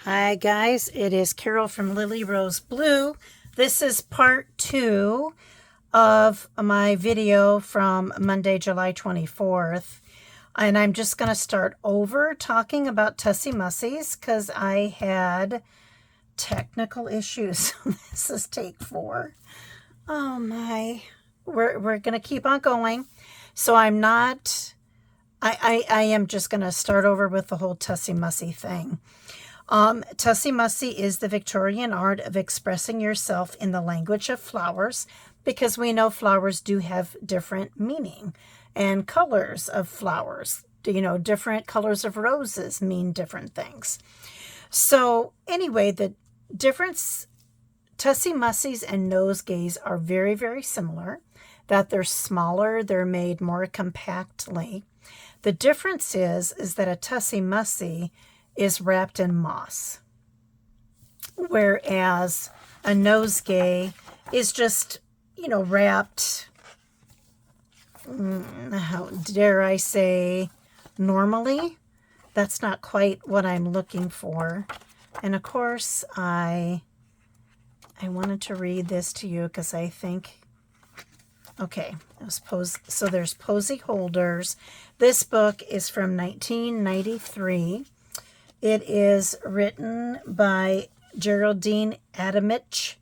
Hi guys, it is Carol from Lily Rose Blue. This is part 2 of my video from Monday, July 24th. And I'm just going to start over talking about Tussie Mussies because I had technical issues. This is take 4. Oh my. We're going to keep on going. So I'm not... I am just going to start over with the whole Tussie Mussie thing. Tussie Mussie is the Victorian art of expressing yourself in the language of flowers, because we know flowers do have different meaning, and colors of flowers, different colors of roses mean different things. So anyway, the difference, Tussie Mussies and nosegays are very, very similar, that they're smaller, they're made more compactly. The difference is that a Tussie Mussie is wrapped in moss, whereas a nosegay is just, wrapped, how dare I say, normally. That's not quite what I'm looking for. And of course, I wanted to read this to you because I think, okay, so there's posy holders. This book is from 1993. It is written by Geraldine Adamich,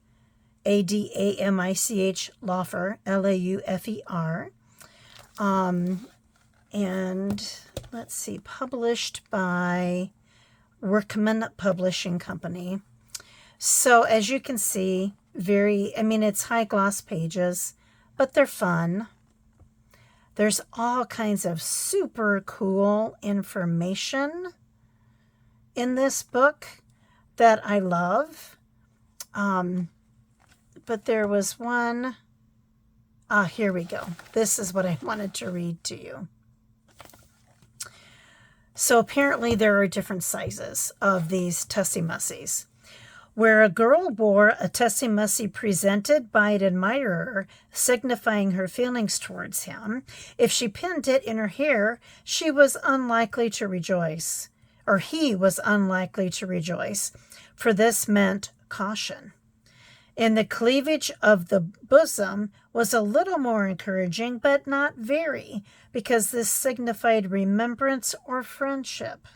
Adamich Laufer, Laufer. And let's see, published by Workman Publishing Company. So as you can see, it's high gloss pages, but they're fun. There's all kinds of super cool information in this book that I love. But there was one. Here we go. This is what I wanted to read to you. So apparently there are different sizes of these Tussie Mussies. Where a girl wore a Tussie Mussie presented by an admirer, signifying her feelings towards him, if she pinned it in her hair, she was unlikely to rejoice. Or he was unlikely to rejoice, for this meant caution. And the cleavage of the bosom was a little more encouraging, but not very, because this signified remembrance or friendship.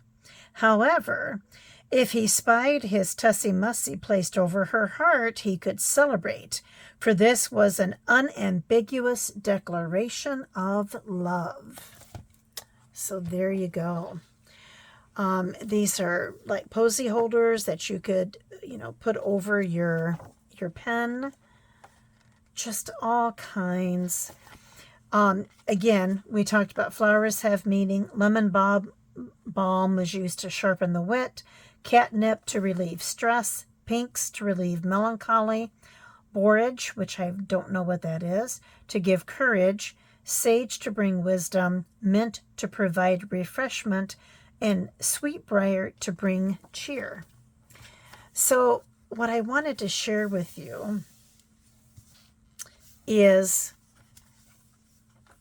However, if he spied his Tussie Mussie placed over her heart, he could celebrate, for this was an unambiguous declaration of love. So there you go. These are like posy holders that you could, put over your pen. Just all kinds. Again, we talked about flowers have meaning. Lemon balm was used to sharpen the wit. Catnip to relieve stress. Pinks to relieve melancholy. Borage, which I don't know what that is, to give courage. Sage to bring wisdom. Mint to provide refreshment. And sweetbriar to bring cheer. So what I wanted to share with you is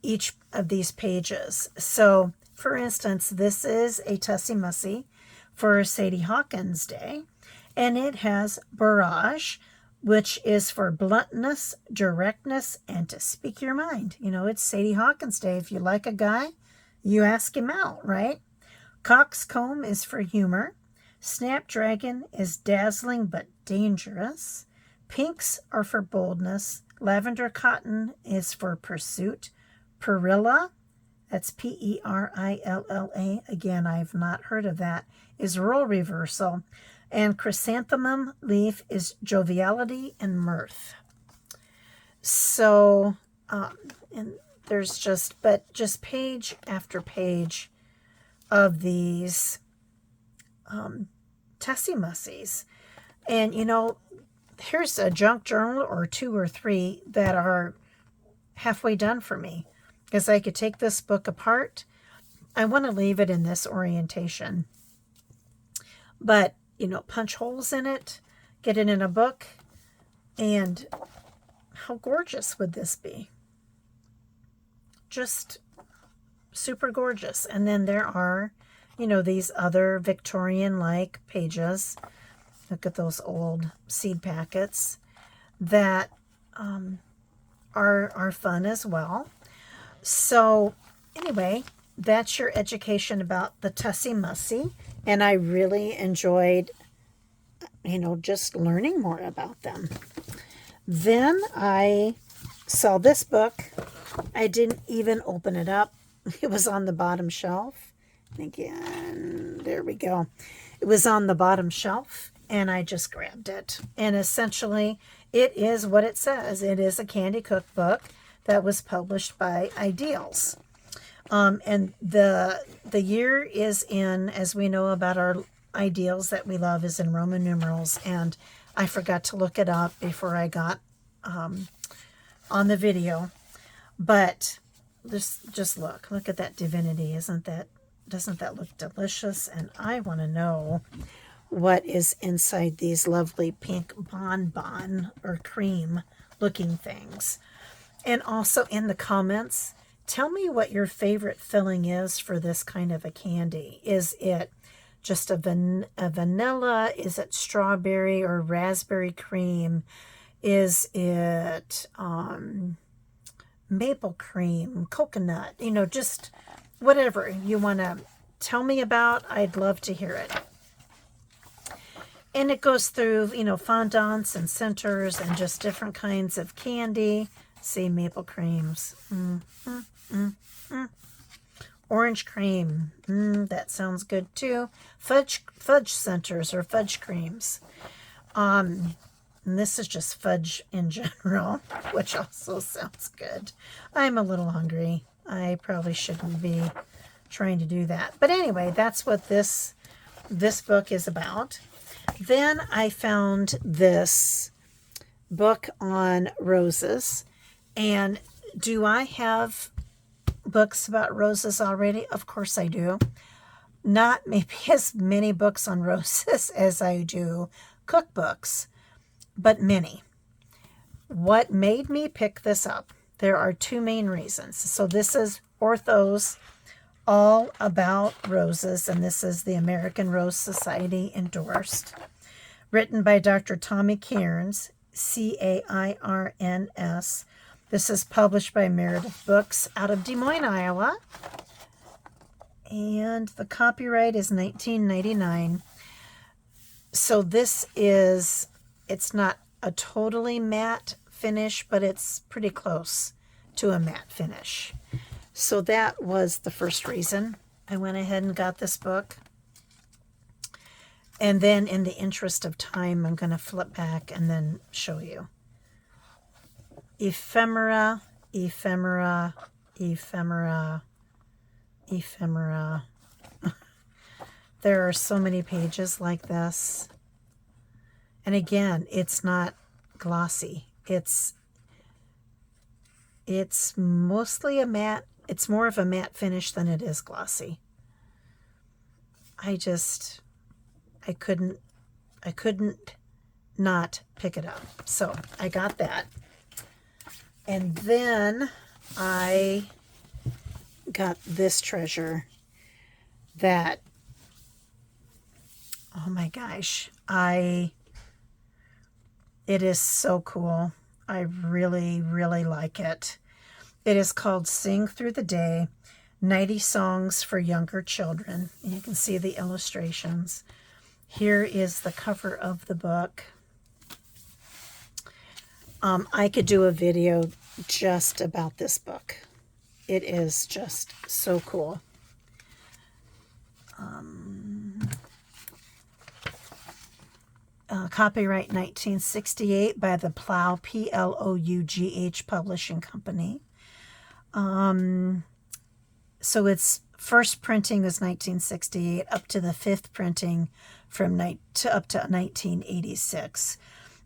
each of these pages. So, for instance, this is a Tussie Mussie for Sadie Hawkins Day, and it has barrage, which is for bluntness, directness, and to speak your mind. It's Sadie Hawkins Day. If you like a guy, you ask him out, right? Coxcomb is for humor. Snapdragon is dazzling but dangerous. Pinks are for boldness. Lavender cotton is for pursuit. Perilla, that's Perilla. Again, I've not heard of that, is role reversal. And chrysanthemum leaf is joviality and mirth. So, and there's just page after page of these Tussie Mussies. And, here's a junk journal or 2 or 3 that are halfway done for me, because I could take this book apart. I want to leave it in this orientation. But, punch holes in it, get it in a book, and how gorgeous would this be? Just super gorgeous. And then there are you know, these other Victorian-like pages. Look at those old seed packets that are fun as well. So anyway, that's your education about the Tussie Mussie. And I really enjoyed, you know, just learning more about them. Then I saw this book. I didn't even open it up. It was on the bottom shelf. Again, there we go. It was on the bottom shelf, and I just grabbed it. And essentially, it is what it says. It is a candy cookbook that was published by Ideals. And the year is in, as we know about our ideals that we love, is in Roman numerals. And I forgot to look it up before I got on the video. But just look at that divinity. Doesn't that look delicious? And I want to know what is inside these lovely pink bonbon or cream looking things. And also in the comments, tell me what your favorite filling is for this kind of a candy. Is it just a vanilla? Is it strawberry or raspberry cream? Is it maple cream, coconut? You know, just whatever you want to tell me about, I'd love to hear it. And it goes through, you know, fondants and centers and just different kinds of candy. See, maple creams. Orange cream. That sounds good too. Fudge centers or fudge creams. And this is just fudge in general, which also sounds good. I'm a little hungry. I probably shouldn't be trying to do that. But anyway, that's what this book is about. Then I found this book on roses. And do I have books about roses already? Of course I do. Not maybe as many books on roses as I do cookbooks, but many. What made me pick this up? There are two main reasons. So this is Ortho's All About Roses, and this is the American Rose Society endorsed. Written by Dr. Tommy Cairns, Cairns. This is published by Meredith Books out of Des Moines, Iowa. And the copyright is 1999. So this is, it's not a totally matte finish, but it's pretty close to a matte finish. So that was the first reason I went ahead and got this book. And then in the interest of time, I'm going to flip back and then show you. Ephemera, ephemera, ephemera, ephemera. There are so many pages like this. And again, it's not glossy. It's mostly a matte. It's more of a matte finish than it is glossy. I couldn't not pick it up. So I got that. And then I got this treasure that, oh my gosh, it is so cool. I really, really like it. It is called Sing Through the Day, 90 Songs for Younger Children. And you can see the illustrations. Here is the cover of the book. I could do a video just about this book. It is just so cool. Copyright 1968 by the Plough, Plough Publishing Company. So its first printing was 1968, up to the fifth printing up to 1986.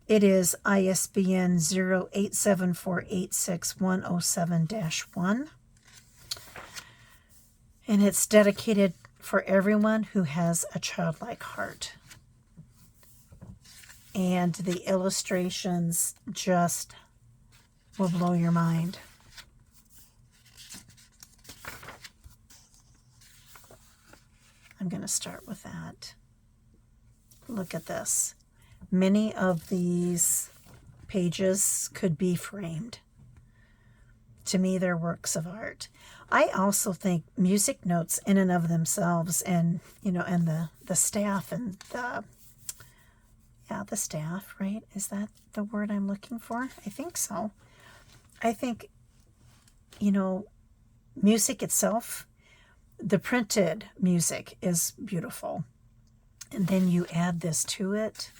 It is ISBN 087486107-1. And it's dedicated for everyone who has a childlike heart. And the illustrations just will blow your mind. I'm going to start with that. Look at this. Many of these pages could be framed. To me, they're works of art. I also think music notes in and of themselves, and and the staff and the staff, right? Is that the word I'm looking for? I think so. I think, music itself, the printed music is beautiful. And then you add this to it.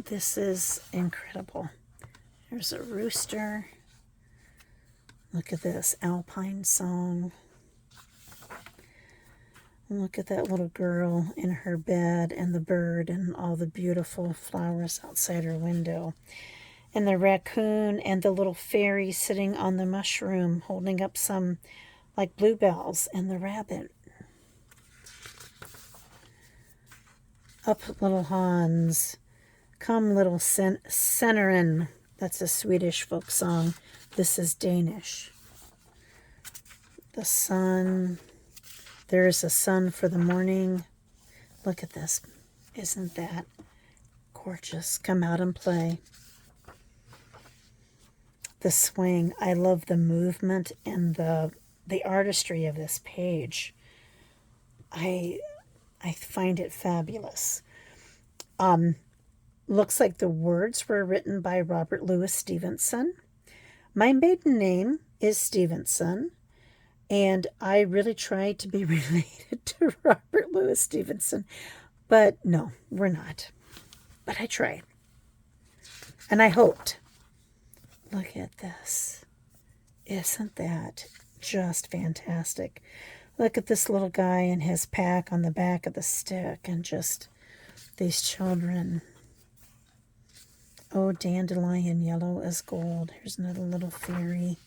This is incredible. There's a rooster. Look at this Alpine song. Look at that little girl in her bed and the bird and all the beautiful flowers outside her window. And the raccoon and the little fairy sitting on the mushroom holding up some like bluebells, and the rabbit. Up, little Hans. Come, little Sennerin. That's a Swedish folk song. This is Danish. The sun. There is a sun for the morning. Look at this. Isn't that gorgeous? Come out and play. The swing. I love the movement and the artistry of this page. I find it fabulous. Looks like the words were written by Robert Louis Stevenson. My maiden name is Stevenson, and I really tried to be related to Robert Louis Stevenson, but no, we're not. But I tried, and I hoped. Look at this. Isn't that just fantastic? Look at this little guy and his pack on the back of the stick, and just these children. Oh, dandelion yellow as gold. Here's another little fairy.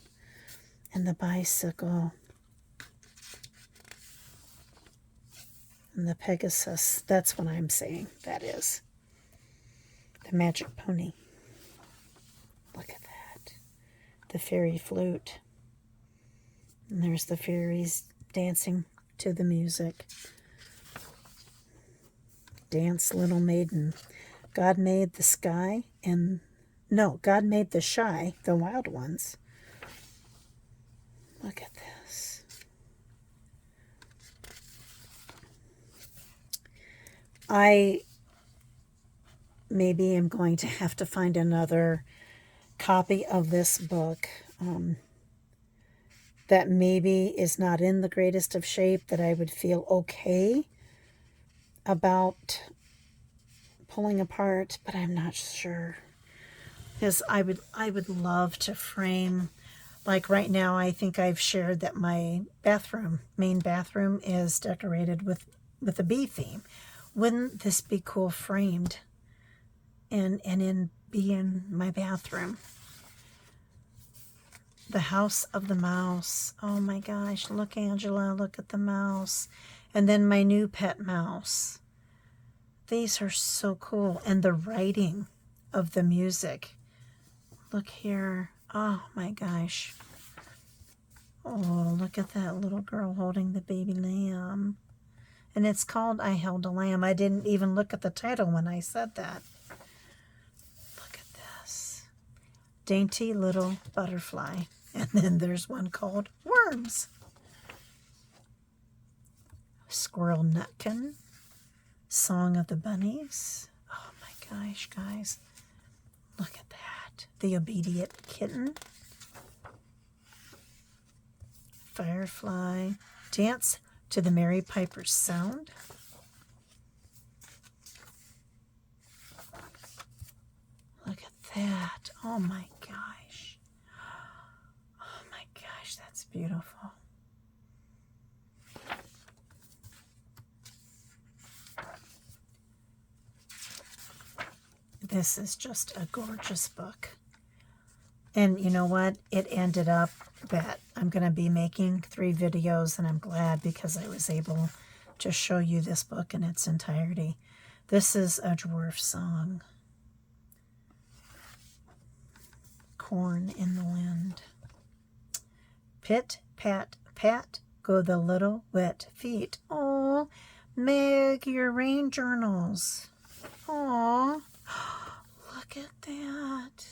And the bicycle. And the Pegasus. That's what I'm saying. That is. The magic pony. Look at that. The fairy flute. And there's the fairies dancing to the music. Dance, little maiden. God made the sky and... No, God made the shy, the wild ones. Look at this. I maybe am going to have to find another copy of this book that maybe is not in the greatest of shape, that I would feel okay about pulling apart, but I'm not sure. Because I would love to frame, like right now I think I've shared that my main bathroom is decorated with a bee theme. Wouldn't this be cool framed and be in my bathroom? The House of the Mouse. Oh my gosh, look, Angela, look at the mouse. And then my new pet mouse. These are so cool. And the writing of the music. Look here. Oh my gosh. Oh, look at that little girl holding the baby lamb. And it's called I Held a Lamb. I didn't even look at the title when I said that. Look at this. Dainty Little Butterfly. And then there's one called Worms. Squirrel Nutkin. Song of the Bunnies. Oh my gosh, guys. Look at that. The Obedient Kitten. Firefly. Dance to the Merry Piper's Sound. Look at that. Oh my gosh. Oh my gosh, that's beautiful. This is just a gorgeous book. And you know what? It ended up that I'm going to be making 3 videos, and I'm glad because I was able to show you this book in its entirety. This is a dwarf song. Corn in the Wind. Pit, pat, pat, go the little wet feet. Oh, Meg, your rain journals. Oh, look at that.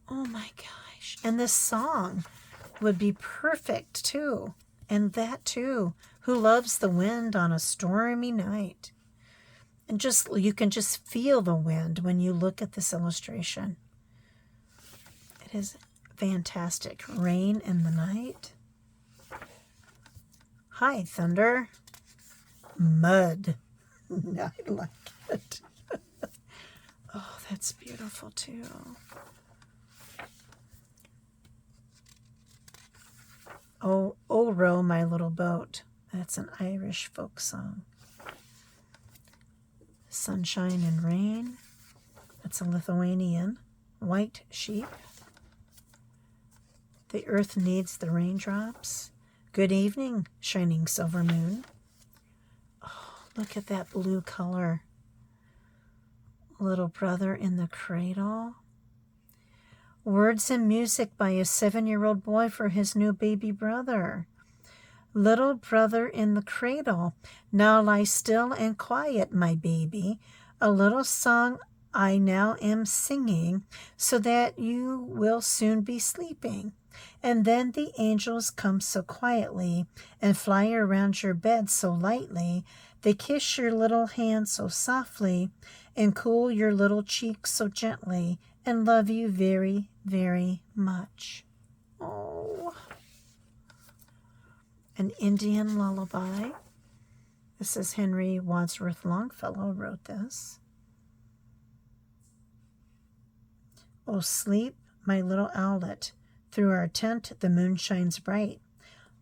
Oh my gosh. And this song would be perfect too. And that too. Who loves the wind on a stormy night? And just you can just feel the wind when you look at this illustration. It is fantastic. Rain in the night. Hi, thunder. Mud. I like it. Oh, that's beautiful too. Oh, oh, row my little boat. That's an Irish folk song. Sunshine and rain. That's a Lithuanian. White sheep. The earth needs the raindrops. Good evening, shining silver moon. Oh, look at that blue color. Little brother in the cradle. Words and music by a 7-year-old boy for his new baby brother. Little brother in the cradle, now lie still and quiet, my baby. A little song I now am singing, so that you will soon be sleeping. And then the angels come so quietly and fly around your bed so lightly. They kiss your little hand so softly and cool your little cheek so gently and love you very, very much. Oh. An Indian lullaby. This is Henry Wadsworth Longfellow wrote this. Oh, sleep, my little owlet. Through our tent the moon shines bright.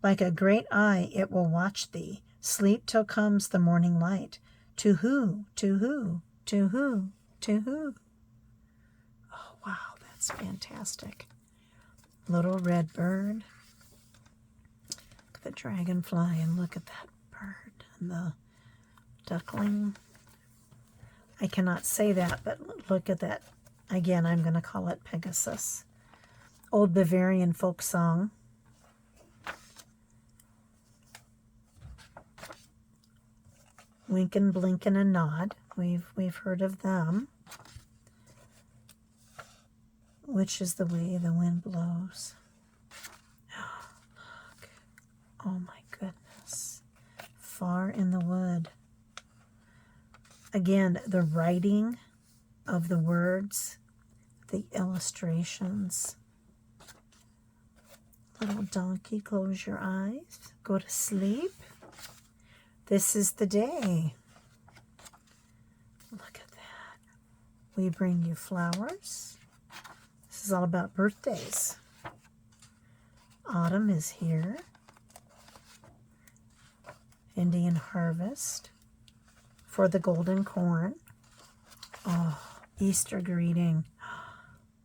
Like a great eye it will watch thee. Sleep till comes the morning light. To who, to who, to who, to who? Oh, wow, that's fantastic. Little red bird. Look at the dragonfly and look at that bird and the duckling. I cannot say that, but look at that. Again, I'm going to call it Pegasus. Old Bavarian folk song. Winkin', blinkin', and nod. We've heard of them. Which is the way the wind blows. Look. Oh my goodness. Far in the wood. Again, the writing of the words, the illustrations. Little donkey, close your eyes. Go to sleep. This is the day. Look at that. We bring you flowers. This is all about birthdays. Autumn is here. Indian harvest for the golden corn. Oh, Easter greeting.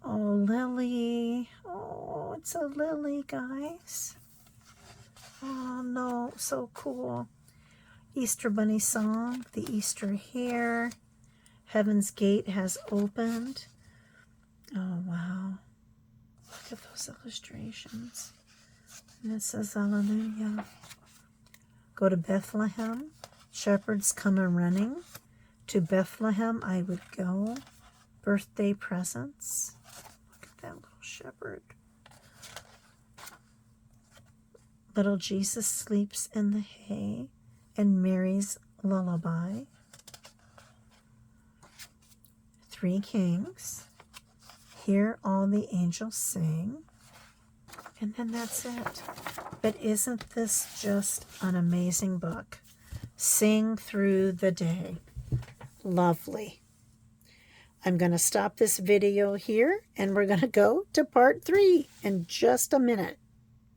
Oh, lily. Oh, it's a lily, guys. Oh, no, so cool. Easter bunny song, the Easter hare. Heaven's gate has opened. Oh, wow. Look at those illustrations. And it says, hallelujah. Go to Bethlehem. Shepherds come a-running. To Bethlehem I would go. Birthday presents. Look at that little shepherd. Little Jesus sleeps in the hay. And Mary's lullaby. 3 kings. Hear all the angels sing. And then that's it. But isn't this just an amazing book? Sing through the day. Lovely. I'm going to stop this video here and we're going to go to part 3 in just a minute.